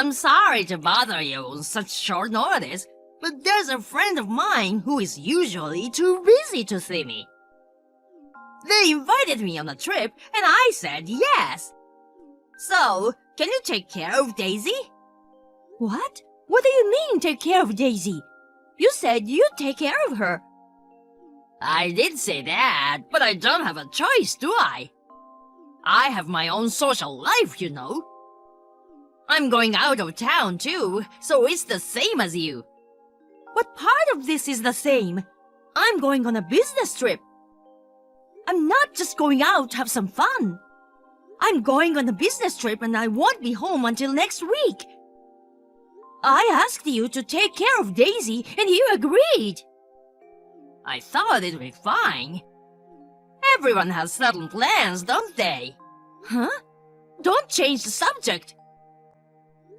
I'm sorry to bother you on such short notice, but there's a friend of mine who is usually too busy to see me. They invited me on a trip, and I said yes. So, can you take care of Daisy? What? What do you mean, take care of Daisy? You said you'd take care of her. I did say that, but I don't have a choice, do I? I have my own social life, you know. I'm going out of town, too, so it's the same as you. What part of this is the same? I'm going on a business trip. I'm not just going out to have some fun. I'm going on a business trip and I won't be home until next week. I asked you to take care of Daisy and you agreed. I thought it'd be fine. Everyone has certain plans, don't they? Huh? Don't change the subject.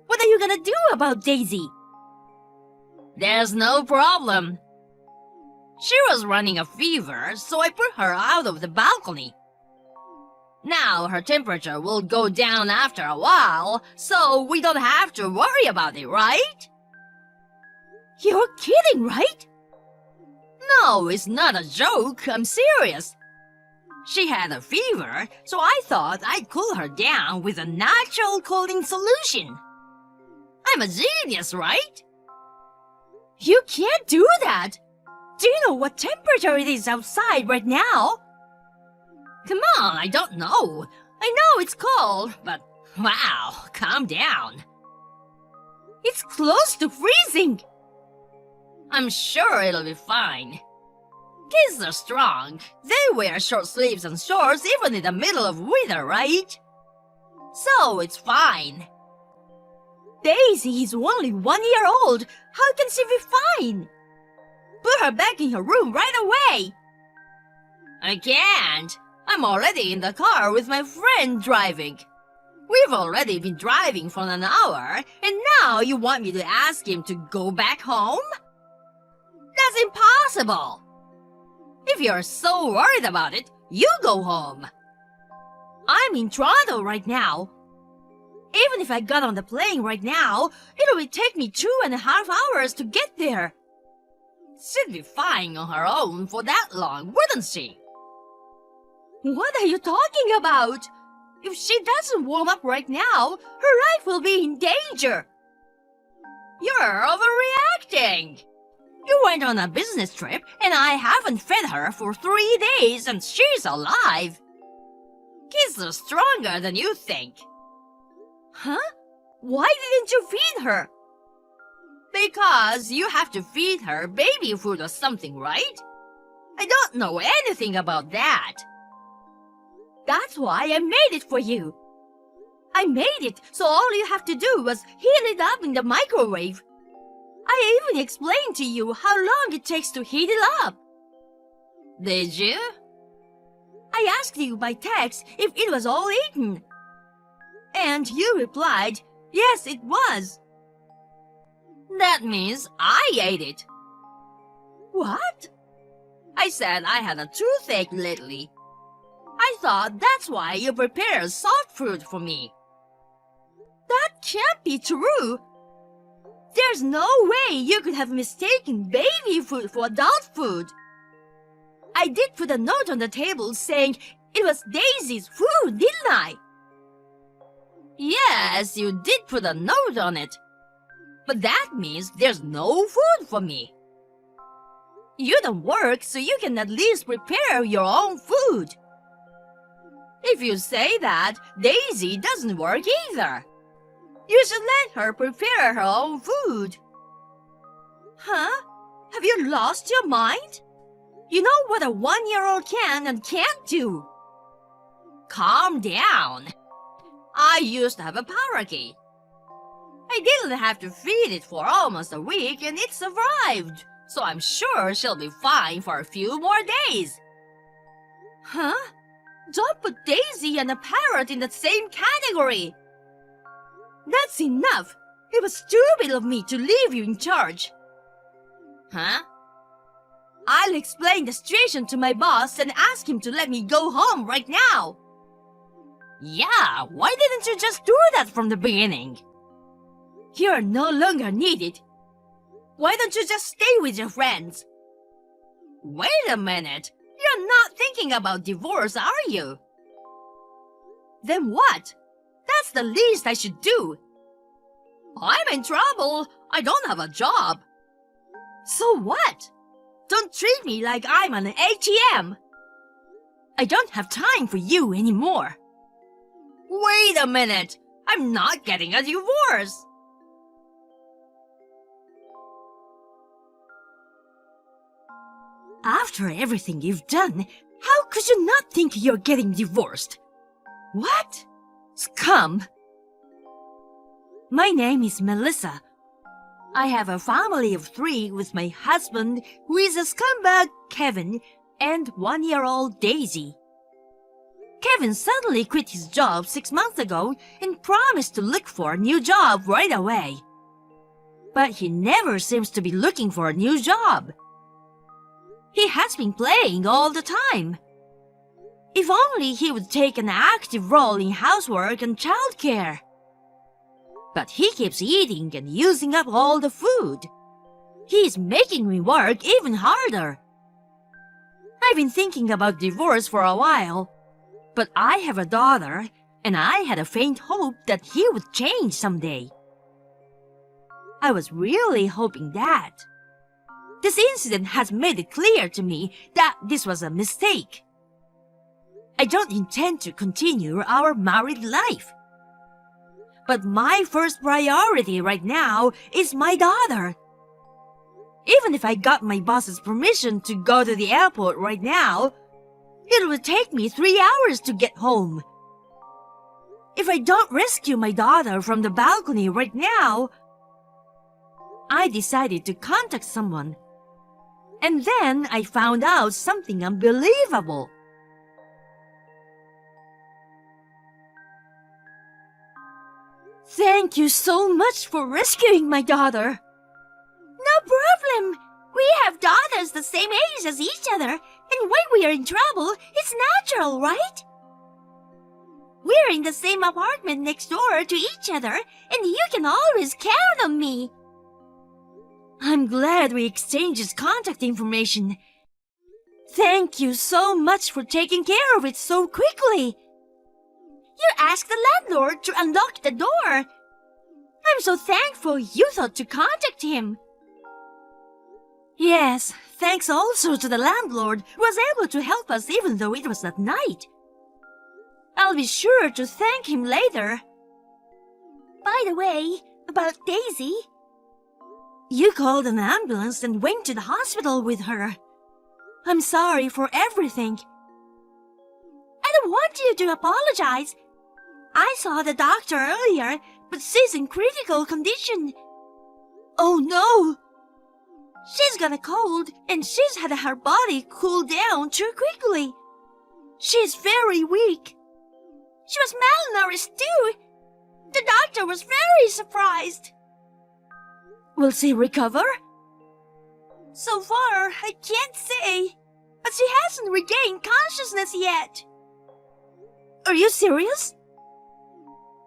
What are you gonna do about Daisy? There's no problem. She was running a fever, so I put her out of the balcony. Now her temperature will go down after a while, so we don't have to worry about it, right? You're kidding, right? No, it's not a joke. I'm serious. She had a fever, so I thought I'd cool her down with a natural cooling solution. I'm a genius, right? You can't do that. Do you know what temperature it is outside right now? Come on, I don't know. I know it's cold, but wow, calm down. It's close to freezing. I'm sure it'll be fine. Kids are strong. They wear short sleeves and shorts even in the middle of winter, right? So it's fine. Daisy is only 1 year old. How can she be fine? Put her back in her room right away. I can't. I'm already in the car with my friend driving. We've already been driving for an hour, and now you want me to ask him to go back home? That's impossible. If you're so worried about it, you go home. I'm in Toronto right now. Even if I got on the plane right now, it would take me 2.5 hours to get there. She'd be fine on her own for that long, wouldn't she? What are you talking about? If she doesn't warm up right now, her life will be in danger. You're overreacting. You went on a business trip and I haven't fed her for 3 days and she's alive. Kids are stronger than you think. Huh? Why didn't you feed her? Because you have to feed her baby food or something, right? I don't know anything about that. That's why I made it for you. I made it so all you have to do was heat it up in the microwave. I even explained to you how long it takes to heat it up. Did you? I asked you by text if it was all eaten. And you replied, yes, it was. That means I ate it. What? I said I had a toothache lately. I thought that's why you prepared soft food for me. That can't be true. There's no way you could have mistaken baby food for adult food. I did put a note on the table saying it was Daisy's food, didn't I? Yes, you did put a note on it. But that means there's no food for me. You don't work, so you can at least prepare your own food. If you say that, Daisy doesn't work either. You should let her prepare her own food. Huh? Have you lost your mind? You know what a 1-year-old can and can't do. Calm down. I used to have a parakeet. I didn't have to feed it for almost a week and it survived, so I'm sure she'll be fine for a few more days. Huh? Don't put Daisy and a parrot in the same category. That's enough. It was stupid of me to leave you in charge. Huh? I'll explain the situation to my boss and ask him to let me go home right now. Yeah, why didn't you just do that from the beginning? You're no longer needed. Why don't you just stay with your friends? Wait a minute. You're not thinking about divorce, are you? Then what? That's the least I should do. I'm in trouble. I don't have a job. So what? Don't treat me like I'm an ATM. I don't have time for you anymore. Wait a minute. I'm not getting a divorce. After everything you've done, how could you not think you're getting divorced? What? Scum! My name is Melissa. I have a family of 3 with my husband, who is a scumbag, Kevin, and 1-year-old Daisy. Kevin suddenly quit his job 6 months ago and promised to look for a new job right away. But he never seems to be looking for a new job. He has been playing all the time. If only he would take an active role in housework and childcare. But he keeps eating and using up all the food. He is making me work even harder. I've been thinking about divorce for a while, but I have a daughter, and I had a faint hope that he would change someday. I was really hoping that. This incident has made it clear to me that this was a mistake. I don't intend to continue our married life. But my first priority right now is my daughter. Even if I got my boss's permission to go to the airport right now, it would take me 3 hours to get home. If I don't rescue my daughter from the balcony right now, I decided to contact someone. And then I found out something unbelievable. Thank you so much for rescuing my daughter. No problem. We have daughters the same age as each other, and when we are in trouble, it's natural, right? We're in the same apartment next door to each other, and you can always count on me. I'm glad we exchanged contact information. Thank you so much for taking care of it so quickly. You asked the landlord to unlock the door. I'm so thankful you thought to contact him. Yes, thanks also to the landlord who was able to help us even though it was at night. I'll be sure to thank him later. By the way, about Daisy. You called an ambulance and went to the hospital with her. I'm sorry for everything. I don't want you to apologize. I saw the doctor earlier, but she's in critical condition. Oh no! She's got a cold and she's had her body cool down too quickly. She's very weak. She was malnourished too. The doctor was very surprised. Will she recover? So far, I can't say, but she hasn't regained consciousness yet. Are you serious?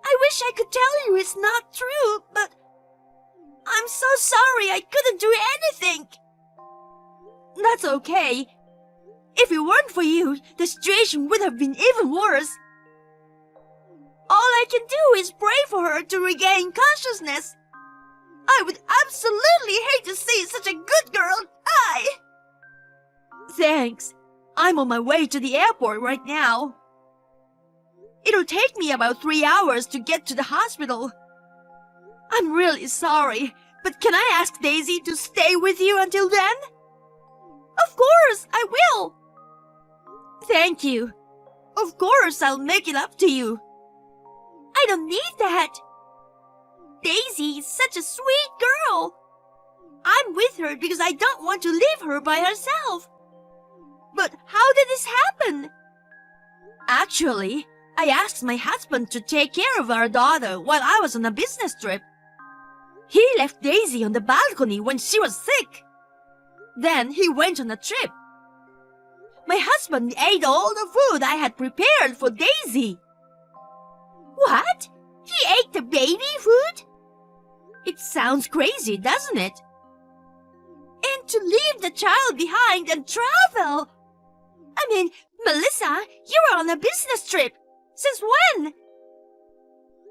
I wish I could tell you it's not true, but I'm so sorry I couldn't do anything. That's okay. If it weren't for you, the situation would have been even worse. All I can do is pray for her to regain consciousness. I would absolutely hate to see such a good girl die. Thanks. I'm on my way to the airport right now. It'll take me about 3 hours to get to the hospital. I'm really sorry, but can I ask Daisy to stay with you until then? Of course, I will. Thank you. Of course, I'll make it up to you. I don't need that. Daisy is such a sweet girl. I'm with her because I don't want to leave her by herself. But how did this happen? Actually, I asked my husband to take care of our daughter while I was on a business trip. He left Daisy on the balcony when she was sick. Then he went on a trip. My husband ate all the food I had prepared for Daisy. What? He ate the baby food? sounds crazy, doesn't it? And to leave the child behind and travel! I mean, Melissa, you were on a business trip. Since when?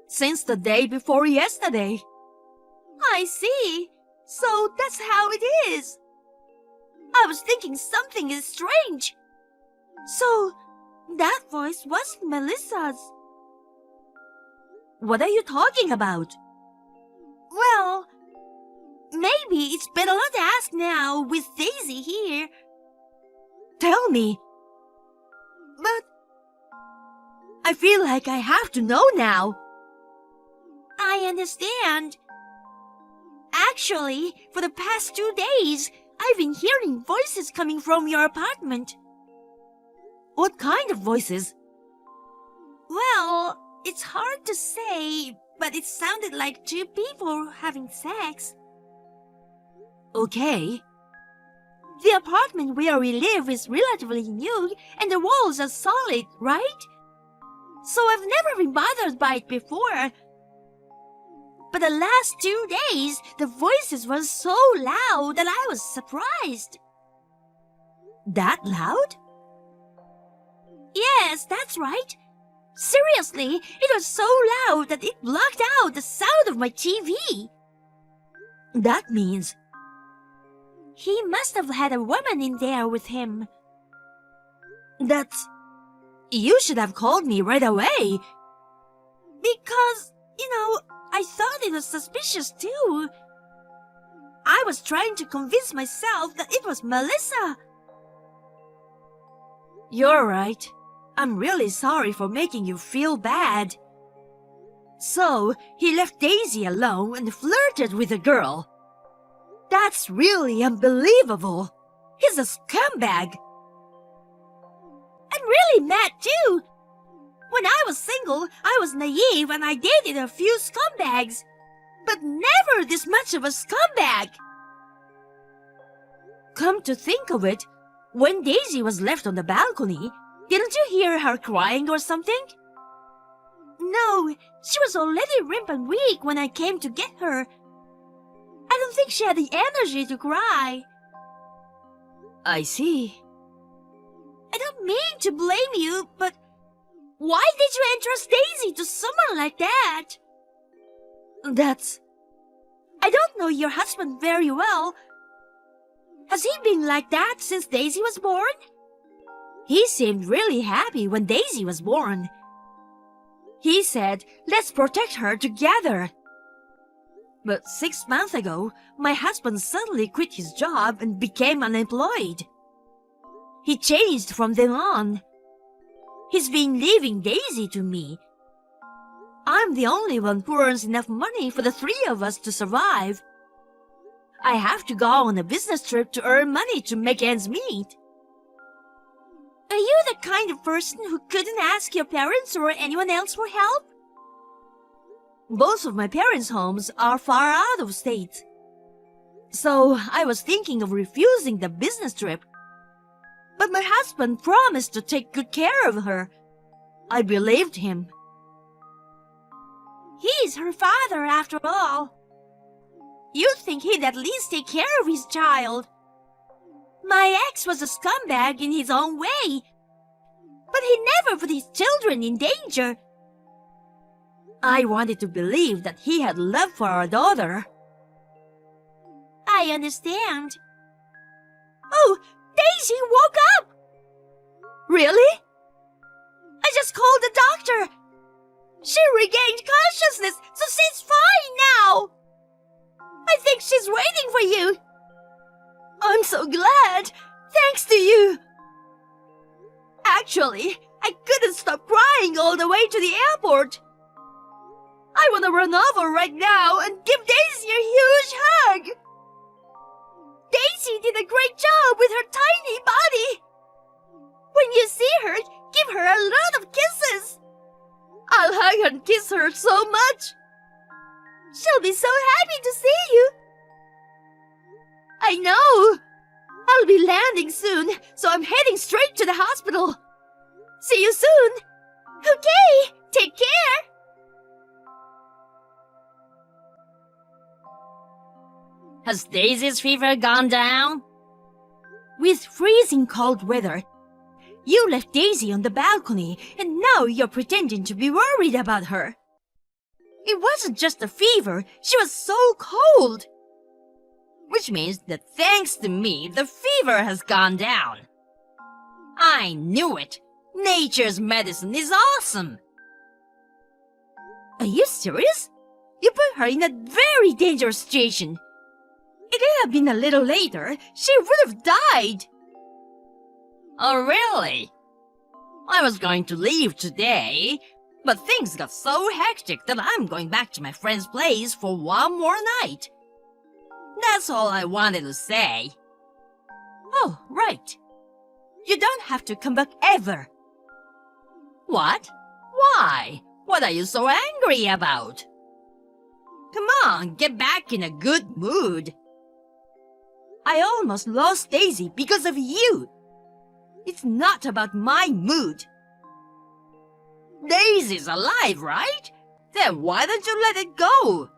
Since the day before yesterday. I see. So that's how it is. I was thinking something is strange. So, that voice wasn't Melissa's. What are you talking about? Well, maybe it's better not to ask now with Daisy here. Tell me. But I feel like I have to know now. I understand. Actually, for the past 2 days, I've been hearing voices coming from your apartment. What kind of voices? Well, it's hard to say, but it sounded like 2 people having sex. Okay. The apartment where we live is relatively new and the walls are solid, right? So I've never been bothered by it before. But the last 2 days, the voices were so loud that I was surprised. That loud? Yes, that's right. Seriously, it was so loud that it blocked out the sound of my TV. That means he must have had a woman in there with him. You should have called me right away. Because, I thought it was suspicious too. I was trying to convince myself that it was Melissa. You're right. I'm really sorry for making you feel bad. So, he left Daisy alone and flirted with a girl. That's really unbelievable. He's a scumbag. I'm really mad too. When I was single, I was naive and I dated a few scumbags. But never this much of a scumbag. Come to think of it, when Daisy was left on the balcony, didn't you hear her crying or something? No, she was already limp and weak when I came to get her. I don't think she had the energy to cry. I see. I don't mean to blame you, but why did you entrust Daisy to someone like that? I don't know your husband very well. Has he been like that since Daisy was born? He seemed really happy when Daisy was born. He said, let's protect her together. But 6 months ago, my husband suddenly quit his job and became unemployed. He changed from then on. He's been leaving Daisy to me. I'm the only one who earns enough money for the 3 of us to survive. I have to go on a business trip to earn money to make ends meet. Are you the kind of person who couldn't ask your parents or anyone else for help? Both of my parents' homes are far out of state. So I was thinking of refusing the business trip. But my husband promised to take good care of her. I believed him. He's her father after all. You'd think he'd at least take care of his child. My ex was a scumbag in his own way. But he never put his children in danger. I wanted to believe that he had love for our daughter. I understand. Oh, Daisy woke up! Really? I just called the doctor. She regained consciousness, so she's fine now. I think she's waiting for you. I'm so glad. Thanks to you. Actually, I couldn't stop crying all the way to the airport. I want to run over right now and give Daisy a huge hug. Daisy did a great job with her tiny body. When you see her, give her a lot of kisses. I'll hug and kiss her so much. She'll be so happy to see you. I know. I'll be landing soon, so I'm heading straight to the hospital. See you soon. Okay, take care. Has Daisy's fever gone down? With freezing cold weather, you left Daisy on the balcony and now you're pretending to be worried about her. It wasn't just a fever, she was so cold. Which means that thanks to me, the fever has gone down. I knew it. Nature's medicine is awesome. Are you serious? You put her in a very dangerous situation. If it had been a little later, she would have died. Oh, really? I was going to leave today, but things got so hectic that I'm going back to my friend's place for one more night. That's all I wanted to say. Oh, right. You don't have to come back ever. What? Why? What are you so angry about? Come on, get back in a good mood. I almost lost Daisy because of you. It's not about my mood. Daisy's alive, right? Then why don't you let it go?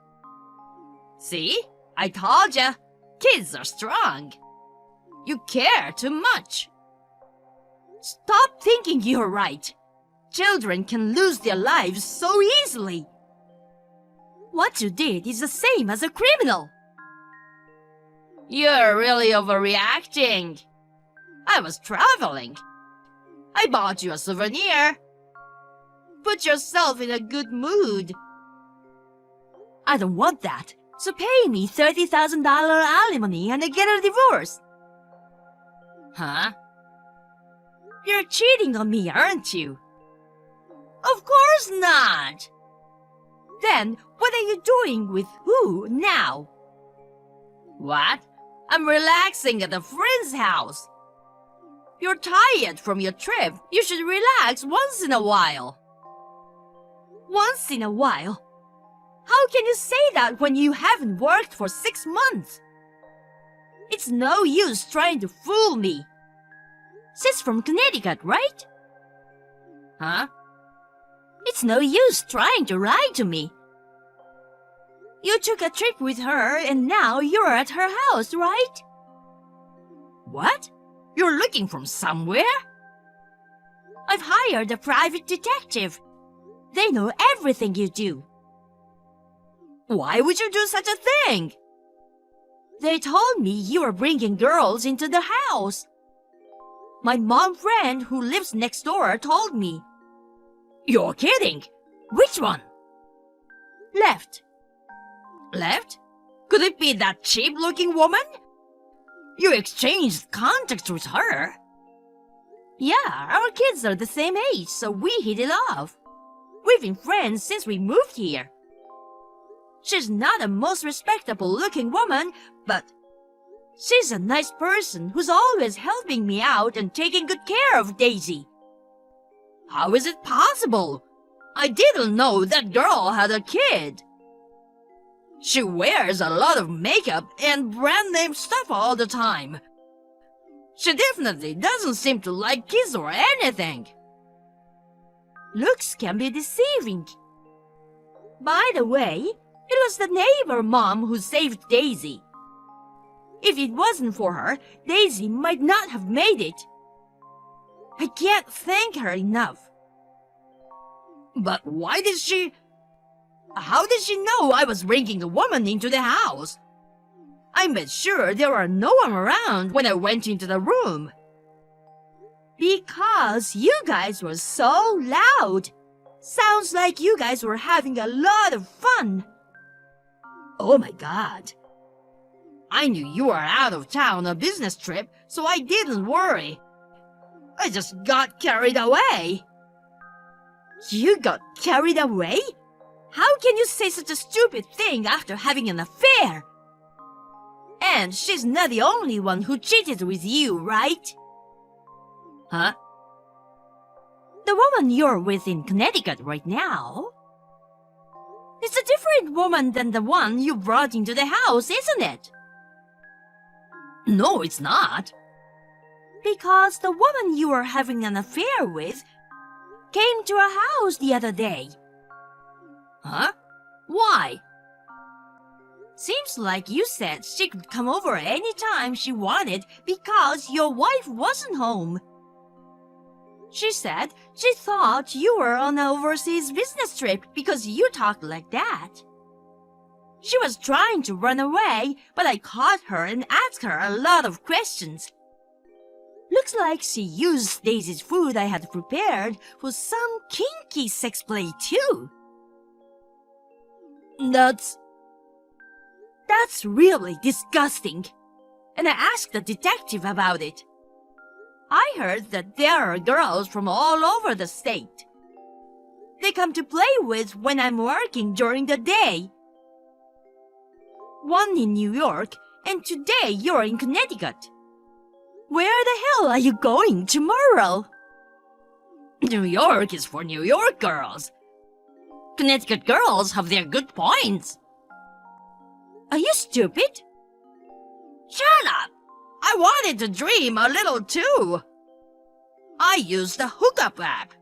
See? I told ya. Kids are strong. You care too much. Stop thinking you're right. Children can lose their lives so easily. What you did is the same as a criminal. You're really overreacting. I was traveling. I bought you a souvenir. Put yourself in a good mood. I don't want that, so pay me $30,000 alimony and I get a divorce. Huh? You're cheating on me, aren't you? Of course not. Then, what are you doing with who now? What? I'm relaxing at a friend's house. You're tired from your trip. You should relax once in a while. Once in a while? How can you say that when you haven't worked for 6 months? It's no use trying to fool me. She's from Connecticut, right? Huh? It's no use trying to lie to me. You took a trip with her and now you're at her house, right? What? You're looking from somewhere? I've hired a private detective. They know everything you do. Why would you do such a thing? They told me you were bringing girls into the house. My mom friend who lives next door told me. You're kidding. Which one? Left. Left? Could it be that cheap-looking woman? You exchanged contacts with her. Yeah, our kids are the same age, so we hit it off. We've been friends since we moved here. She's not the most respectable-looking woman, but she's a nice person who's always helping me out and taking good care of Daisy. How is it possible? I didn't know that girl had a kid. She wears a lot of makeup and brand-name stuff all the time. She definitely doesn't seem to like kids or anything. Looks can be deceiving. By the way, it was the neighbor mom who saved Daisy. If it wasn't for her, Daisy might not have made it. I can't thank her enough. But why did she... How did she know I was bringing a woman into the house? I made sure there were no one around when I went into the room. Because you guys were so loud. Sounds like you guys were having a lot of fun. Oh my God. I knew you were out of town on a business trip, so I didn't worry. I just got carried away. You got carried away? How can you say such a stupid thing after having an affair? And she's not the only one who cheated with you, right? Huh? The woman you're with in Connecticut right now? It's a different woman than the one you brought into the house, isn't it? No, it's not. Because the woman you were having an affair with came to our house the other day. Huh? Why? Seems like you said she could come over anytime she wanted because your wife wasn't home. She said she thought you were on an overseas business trip because you talked like that. She was trying to run away, but I caught her and asked her a lot of questions. Looks like she used Daisy's food I had prepared for some kinky sex play too. That's really disgusting. And I asked the detective about it. I heard that there are girls from all over the state. They come to play with when I'm working during the day. One in New York, and today you're in Connecticut. Where the hell are you going tomorrow? New York is for New York girls. Connecticut girls have their good points. Are you stupid? Shut up! I wanted to dream a little too. I used the hookup app.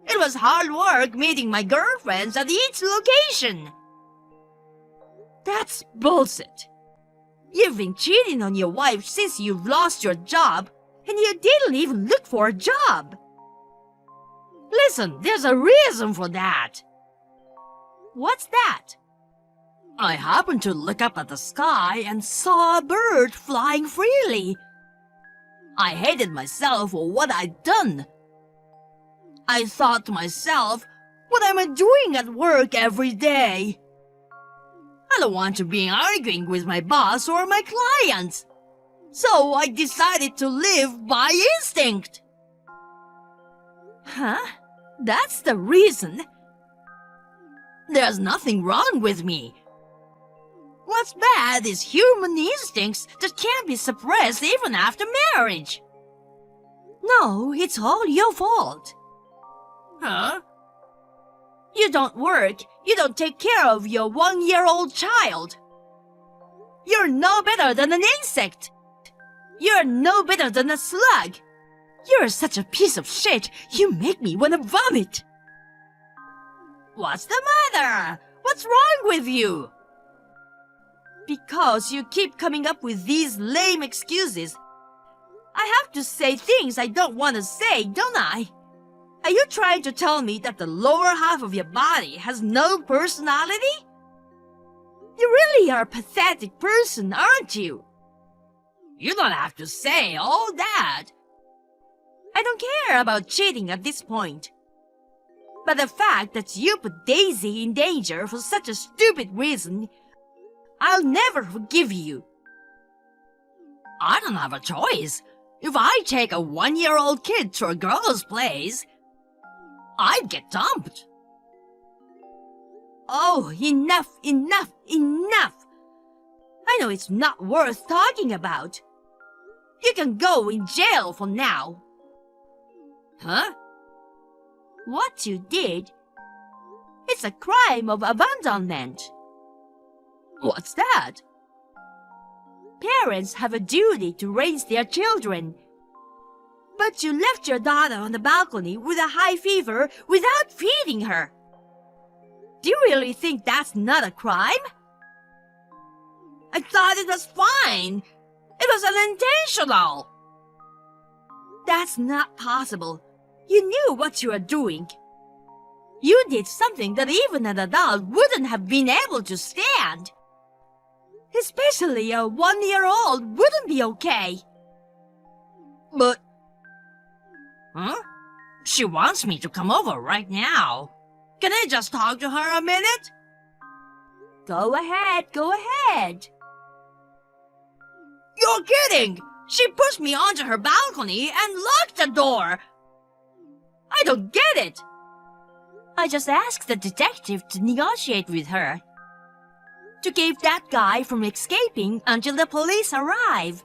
It was hard work meeting my girlfriends at each location. That's bullshit. You've been cheating on your wife since you've lost your job, and you didn't even look for a job. Listen, there's a reason for that. What's that? I happened to look up at the sky and saw a bird flying freely. I hated myself for what I'd done. I thought to myself, what am I doing at work every day? I don't want to be arguing with my boss or my clients. So I decided to live by instinct. Huh? That's the reason? There's nothing wrong with me. What's bad is human instincts that can't be suppressed even after marriage. No, it's all your fault. Huh? You don't work, you don't take care of your 1-year-old child. You're no better than an insect. You're no better than a slug. You're such a piece of shit, you make me want to vomit. What's the matter? What's wrong with you? Because you keep coming up with these lame excuses. I have to say things I don't want to say, don't I? Are you trying to tell me that the lower half of your body has no personality? You really are a pathetic person, aren't you? You don't have to say all that. I don't care about cheating at this point. But the fact that you put Daisy in danger for such a stupid reason, I'll never forgive you. I don't have a choice. If I take a 1-year-old kid to a girl's place, I'd get dumped. Oh, enough, enough, enough. I know it's not worth talking about. You can go in jail for now. Huh? What you did, it's a crime of abandonment. What's that? Parents have a duty to raise their children. But you left your daughter on the balcony with a high fever without feeding her. Do you really think that's not a crime? I thought it was fine. It was unintentional. That's not possible. You knew what you were doing. You did something that even an adult wouldn't have been able to stand. Especially a 1-year-old wouldn't be okay. But... Huh? She wants me to come over right now. Can I just talk to her a minute? Go ahead, go ahead. You're kidding! She pushed me onto her balcony and locked the door. I don't get it. I just asked the detective to negotiate with her, to keep that guy from escaping until the police arrive.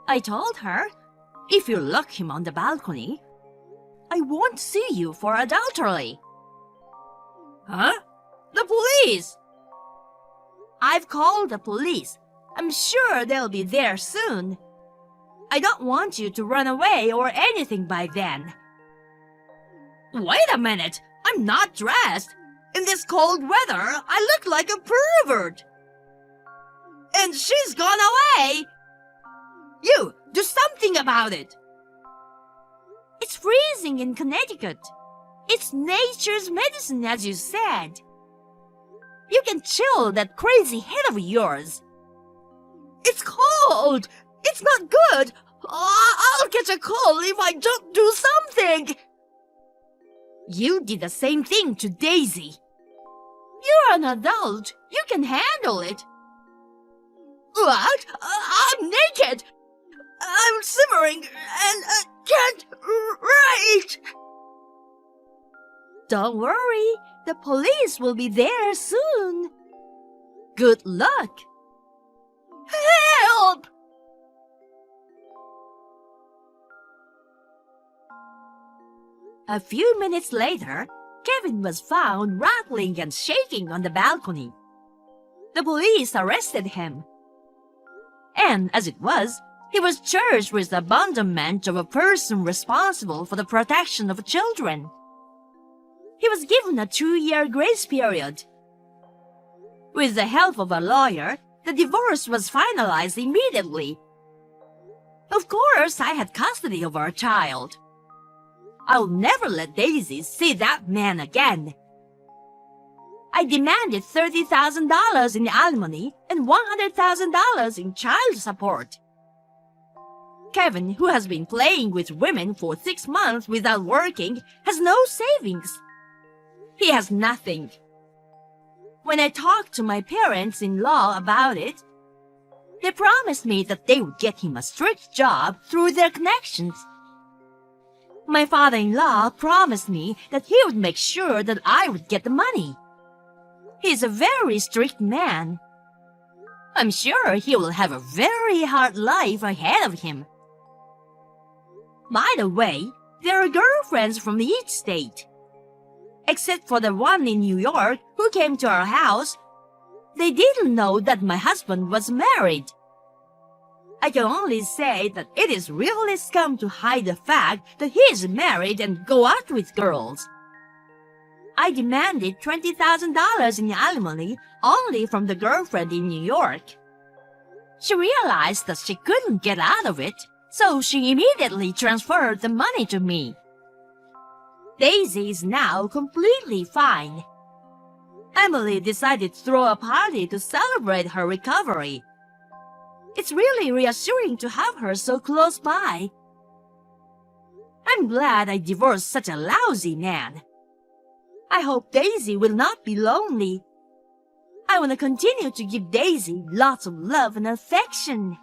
I told her, if you lock him on the balcony, I won't sue you for adultery. Huh? The police! I've called the police. I'm sure they'll be there soon. I don't want you to run away or anything by then. Wait a minute! I'm not dressed! In this cold weather, I look like a pervert! and she's gone away. You, do something about it. It's freezing in Connecticut. It's nature's medicine, as you said. You can chill that crazy head of yours. It's cold. It's not good. I'll catch a cold if I don't do something. You did the same thing to Daisy. You're an adult. You can handle it. What? I'm naked. I'm simmering and I can't write. Don't worry. The police will be there soon. Good luck. Help! A few minutes later, Kevin was found rattling and shaking on the balcony. The police arrested him. And as it was, he was charged with abandonment of a person responsible for the protection of children. He was given a 2-year grace period. With the help of a lawyer, the divorce was finalized immediately. Of course, I had custody of our child. I'll never let Daisy see that man again. I demanded $30,000 in alimony and $100,000 in child support. Kevin, who has been playing with women for 6 months without working, has no savings. He has nothing. When I talked to my parents-in-law about it, they promised me that they would get him a strict job through their connections. My father-in-law promised me that he would make sure that I would get the money. He's a very strict man. I'm sure he will have a very hard life ahead of him. By the way, there are girlfriends from each state. Except for the one in New York who came to our house, they didn't know that my husband was married. I can only say that it is really scum to hide the fact that he is married and go out with girls. I demanded $20,000 in alimony only from the girlfriend in New York. She realized that she couldn't get out of it, so she immediately transferred the money to me. Daisy is now completely fine. Emily decided to throw a party to celebrate her recovery. It's really reassuring to have her so close by. I'm glad I divorced such a lousy man. I hope Daisy will not be lonely. I want to continue to give Daisy lots of love and affection.